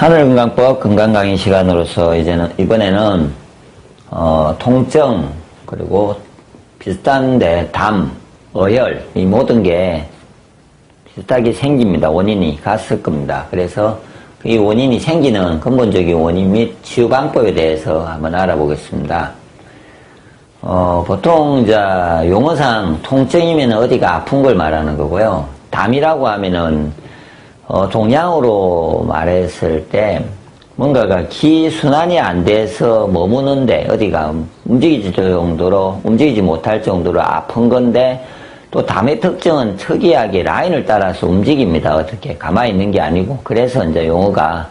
하늘건강법 건강강의 시간으로서 이번에는 통증 그리고 비슷한데 담, 어혈 이 모든 게 비슷하게 생깁니다. 원인이 같을 겁니다. 그래서 이 원인이 생기는 근본적인 원인 및 치유 방법에 대해서 한번 알아보겠습니다. 보통 이제 용어상 통증이면 어디가 아픈 걸 말하는 거고요. 담이라고 하면은 동양으로 말했을 때 뭔가가 기 순환이 안 돼서 머무는데 어디가 움직이지 못할 정도로 아픈 건데, 또 담의 특징은 특이하게 라인을 따라서 움직입니다. 어떻게 가만히 있는 게 아니고. 그래서 이제 용어가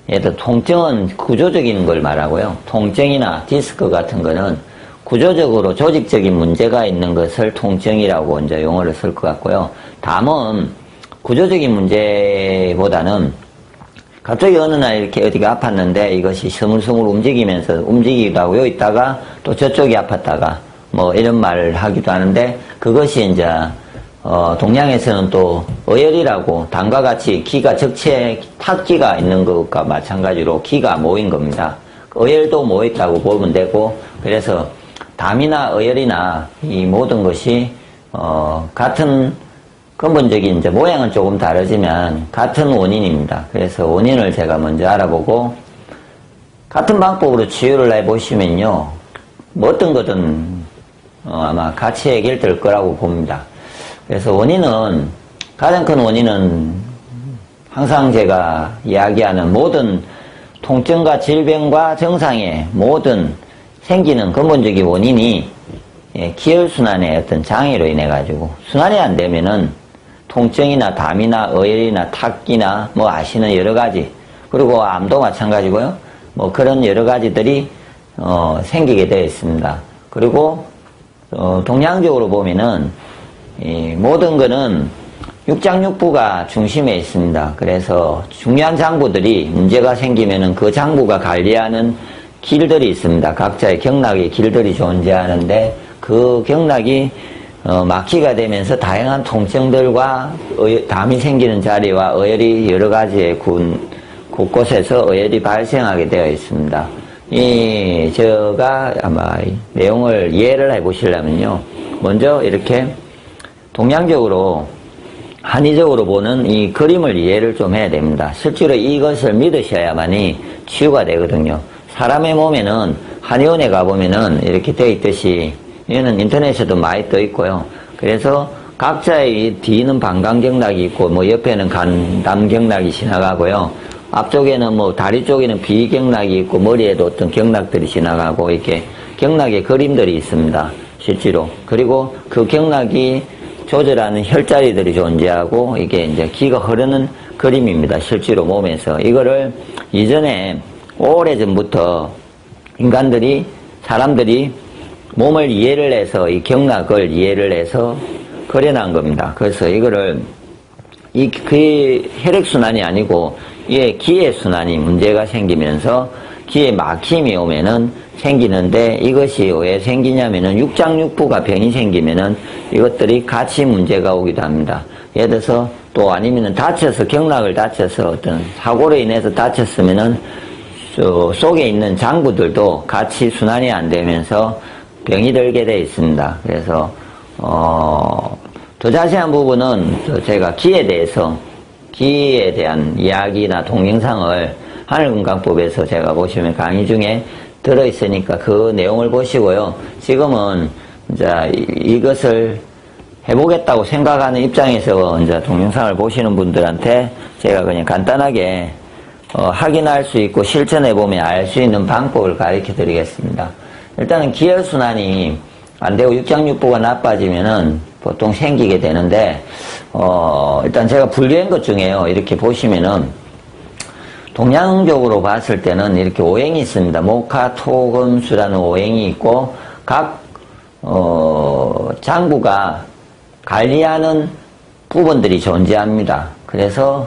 예를 들어 통증은 구조적인 걸 말하고요. 통증이나 디스크 같은 거는 구조적으로 조직적인 문제가 있는 것을 통증이라고 이제 용어를 쓸 것 같고요. 담은 구조적인 문제보다는 갑자기 어느 날 이렇게 어디가 아팠는데 이것이 스물스물 움직이면서 움직이기도 하고, 여기 있다가 또 저쪽이 아팠다가 뭐 이런 말을 하기도 하는데, 그것이 이제 동양에서는 또 어혈이라고 담과 같이 기가 적체 탁기가 있는 것과 마찬가지로 기가 모인 겁니다. 어혈도 모였다고 보면 되고, 그래서 담이나 어혈이나 이 모든 것이 같은 근본적인 이제 모양은 조금 다르지만 같은 원인입니다. 그래서 원인을 제가 먼저 알아보고 같은 방법으로 치유를 해보시면요, 뭐 어떤 거든 아마 같이 해결될 거라고 봅니다. 그래서 원인은, 가장 큰 원인은 항상 제가 이야기하는 모든 통증과 질병과 증상의 모든 생기는 근본적인 원인이 기혈순환의 어떤 장애로 인해 가지고, 순환이 안 되면은 통증이나 담이나 어혈이나 탁기나 뭐 아시는 여러 가지, 그리고 암도 마찬가지고요. 뭐 그런 여러 가지들이 생기게 되어 있습니다. 그리고 동양적으로 보면은 이 모든 거는 육장육부가 중심에 있습니다. 그래서 중요한 장부들이 문제가 생기면은 그 장부가 관리하는 길들이 있습니다. 각자의 경락의 길들이 존재하는데, 그 경락이 막히가 되면서 다양한 통증들과 담이 생기는 자리와 어혈이 여러 가지의 곳곳에서 어혈이 발생하게 되어 있습니다. 제가 아마 내용을 이해를 해 보시려면요, 먼저 이렇게 동양적으로 한의적으로 보는 이 그림을 이해를 좀 해야 됩니다. 실제로 이것을 믿으셔야만이 치유가 되거든요. 사람의 몸에는 한의원에 가보면은 이렇게 되어 있듯이, 얘는 인터넷에도 많이 떠 있고요. 그래서 각자의 뒤는 방광경락이 있고, 뭐 옆에는 간담경락이 지나가고요. 앞쪽에는 뭐 다리 쪽에는 비경락이 있고, 머리에도 어떤 경락들이 지나가고, 이렇게 경락의 그림들이 있습니다. 실제로. 그리고 그 경락이 조절하는 혈자리들이 존재하고, 이게 이제 기가 흐르는 그림입니다. 실제로 몸에서. 이거를 이전에 오래전부터 사람들이 몸을 이해를 해서, 이 경락을 이해를 해서 그려난 겁니다. 그래서 이거를, 그 혈액순환이 아니고, 이게 기의 순환이 문제가 생기면서 기에 막힘이 오면은 생기는데, 이것이 왜 생기냐면은 육장육부가 병이 생기면은 이것들이 같이 문제가 오기도 합니다. 예를 들어서 또 아니면은 경락을 다쳐서 어떤 사고로 인해서 다쳤으면은 속에 있는 장부들도 같이 순환이 안 되면서 병이 들게 되어 있습니다. 그래서 더 자세한 부분은 제가 기에 대한 이야기나 동영상을 하늘건강법에서 제가 보시면 강의 중에 들어있으니까 그 내용을 보시고요. 지금은 이제 이것을 해보겠다고 생각하는 입장에서 이제 동영상을 보시는 분들한테 제가 그냥 간단하게 확인할 수 있고 실천해보면 알 수 있는 방법을 가르쳐 드리겠습니다. 일단은 기혈순환이 안 되고 육장육부가 나빠지면은 보통 생기게 되는데, 일단 제가 분류한 것 중에요, 이렇게 보시면은 동양적으로 봤을 때는 이렇게 오행이 있습니다. 목화, 토, 금, 수라는 오행이 있고, 각 장부가 관리하는 부분들이 존재합니다. 그래서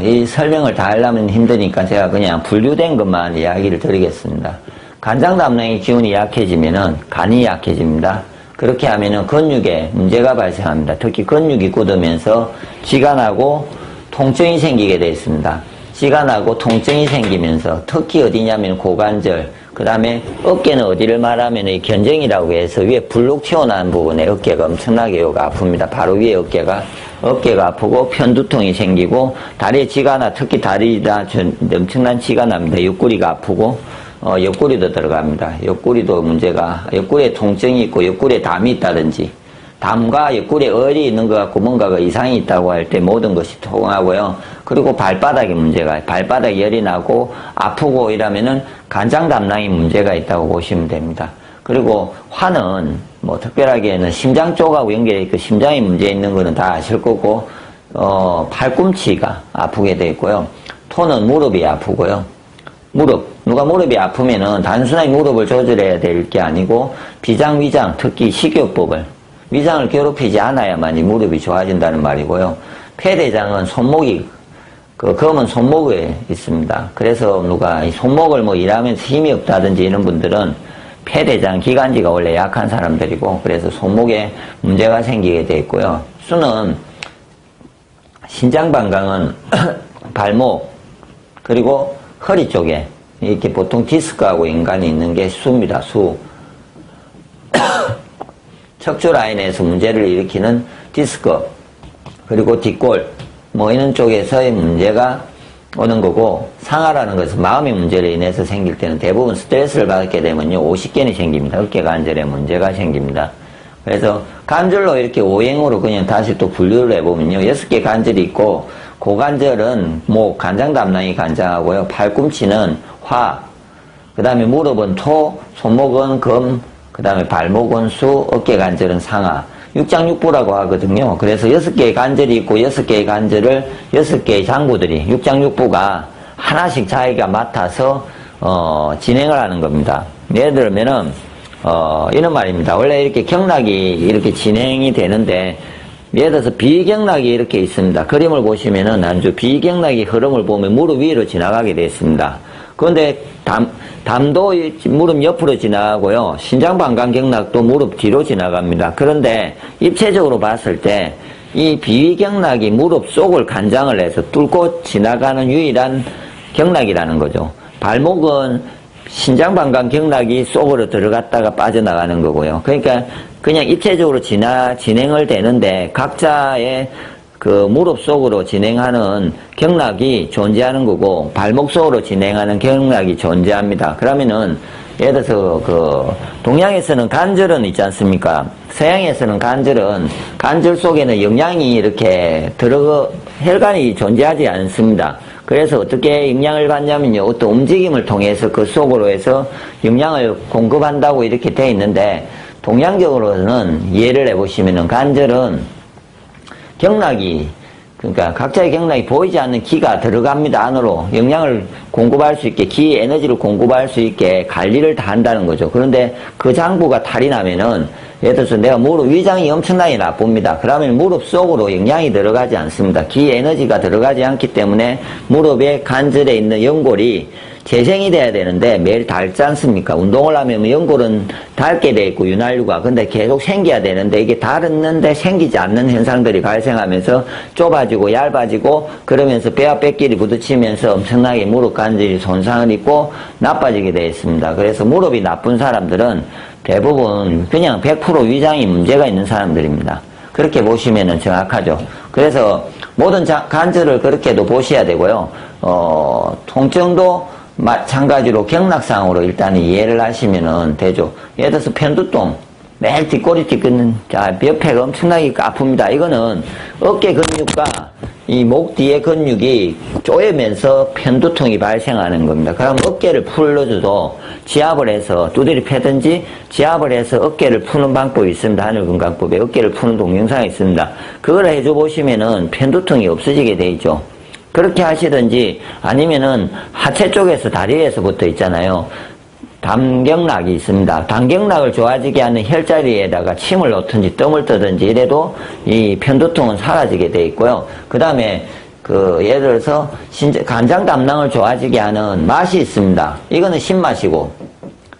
이 설명을 다 하려면 힘드니까 제가 그냥 분류된 것만 이야기를 드리겠습니다. 간장담낭의 기운이 약해지면은 간이 약해집니다. 그렇게 하면은 근육에 문제가 발생합니다. 특히 근육이 굳으면서 쥐가 나고 통증이 생기게 되어 있습니다. 찌가 나고 통증이 생기면서 특히 어디냐면 고관절, 그 다음에 어깨는 어디를 말하면 이 견정이라고 해서 위에 불룩 튀어나온 부분에 어깨가 엄청나게 요가 아픕니다. 바로 위에 어깨가 아프고 편두통이 생기고 다리에 찌가 나, 특히 다리다 엄청난 찌가 납니다. 옆구리가 아프고 옆구리도 들어갑니다. 옆구리도 문제가, 옆구리에 통증이 있고 옆구리에 담이 있다든지 담과 옆구리에 얼이 있는 것 같고 뭔가가 이상이 있다고 할 때 모든 것이 통하고요. 그리고 발바닥에 문제가, 발바닥에 열이 나고 아프고 이러면은 간장 담낭에 문제가 있다고 보시면 됩니다. 그리고 화는 뭐 특별하게는 심장 쪽하고 연결해 있고 심장에 문제 있는 거는 다 아실 거고, 팔꿈치가 아프게 돼 있고요. 토는 무릎이 아프고요. 누가 무릎이 아프면은 단순하게 무릎을 조절해야 될 게 아니고 비장, 위장, 특히 식이요법을 위장을 괴롭히지 않아야만 이 무릎이 좋아진다는 말이고요. 폐대장은 손목이, 검은 손목에 있습니다. 그래서 누가 이 손목을 뭐 일하면서 힘이 없다든지 이런 분들은 폐대장, 기관지가 원래 약한 사람들이고, 그래서 손목에 문제가 생기게 돼 있고요. 수는, 신장방광은 발목, 그리고 허리 쪽에, 이렇게 보통 디스크하고 인간이 있는 게 수입니다, 수. 척추 라인에서 문제를 일으키는 디스크, 그리고 뒷골, 뭐 이런 쪽에서의 문제가 오는 거고, 상하라는 것은 마음의 문제로 인해서 생길 때는 대부분 스트레스를 받게 되면요, 50개는 생깁니다. 어깨 관절에 문제가 생깁니다. 그래서 관절로 이렇게 오행으로 그냥 다시 또 분류를 해보면요, 6개 관절이 있고, 고관절은 목, 간장 담낭이 간장하고요, 팔꿈치는 화, 그 다음에 무릎은 토, 손목은 금, 그 다음에 발목은 수, 어깨 관절은 상하. 육장육부라고 하거든요. 그래서 6개의 관절이 있고 6개의 관절을 6개의 장부들이 육장육부가 하나씩 자기가 맡아서 진행을 하는 겁니다. 예를 들면은 이런 말입니다. 원래 이렇게 경락이 이렇게 진행이 되는데 예를 들어서 비경락이 이렇게 있습니다. 그림을 보시면은 아주 비경락의 흐름을 보면 무릎 위로 지나가게 되어 있습니다. 그런데 담도 무릎 옆으로 지나가고요. 신장방광경락도 무릎 뒤로 지나갑니다. 그런데 입체적으로 봤을 때 이 비경락이 무릎 속을 간장을 해서 뚫고 지나가는 유일한 경락이라는 거죠. 발목은 신장방광경락이 속으로 들어갔다가 빠져나가는 거고요. 그러니까 그냥 입체적으로 진행을 되는데 각자의 그 무릎 속으로 진행하는 경락이 존재하는 거고 발목 속으로 진행하는 경락이 존재합니다. 그러면은 예를 들어서 그 동양에서는 관절은 있지 않습니까? 서양에서는 관절은 관절 속에는 영양이 이렇게 혈관이 존재하지 않습니다. 그래서 어떻게 영양을 받냐면요, 어떤 움직임을 통해서 그 속으로 해서 영양을 공급한다고 이렇게 돼 있는데 동양적으로는 예를 해보시면은 관절은 경락이, 그러니까 각자의 경락이 보이지 않는 기가 들어갑니다. 안으로 영양을 공급할 수 있게, 기 에너지를 공급할 수 있게 관리를 다 한다는 거죠. 그런데 그 장부가 탈이 나면은 예를 들어서 내가 무릎 위장이 엄청나게 나쁩니다. 그러면 무릎 속으로 영양이 들어가지 않습니다. 기 에너지가 들어가지 않기 때문에 무릎의 관절에 있는 연골이 재생이 돼야 되는데 매일 닳지 않습니까? 운동을 하면 연골은 닳게 돼 있고 윤활유가, 근데 계속 생겨야 되는데 이게 닳았는데 생기지 않는 현상들이 발생하면서 좁아지고 얇아지고 그러면서 뼈와 뼈끼리 부딪히면서 엄청나게 무릎 관절이 손상을 입고 나빠지게 되어 있습니다. 그래서 무릎이 나쁜 사람들은 대부분 그냥 100% 위장이 문제가 있는 사람들입니다. 그렇게 보시면은 정확하죠. 그래서 모든 관절을 그렇게도 보셔야 되고요. 통증도 마찬가지로 경락상으로 일단 이해를 하시면은 되죠. 예를 들어서 편두통, 매일 뒷골이 뒤끝는, 자, 옆에가 엄청나게 아픕니다. 이거는 어깨 근육과 이 목 뒤의 근육이 쪼이면서 편두통이 발생하는 겁니다. 그럼 어깨를 풀어줘도 지압을 해서 두드리 패든지 지압을 해서 어깨를 푸는 방법이 있습니다. 하늘건강법에 어깨를 푸는 동영상이 있습니다. 그걸 해줘 보시면은 편두통이 없어지게 돼 있죠. 그렇게 하시든지 아니면은 하체 쪽에서 다리에서부터 있잖아요. 담경락이 있습니다. 담경락을 좋아지게 하는 혈자리에다가 침을 놓든지 뜸을 뜨든지 이래도 이 편두통은 사라지게 돼 있고요. 그 다음에 예를 들어서 간장 담낭을 좋아지게 하는 맛이 있습니다. 이거는 신맛이고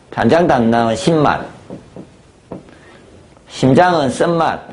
간장 담낭은 신맛, 심장은 쓴맛,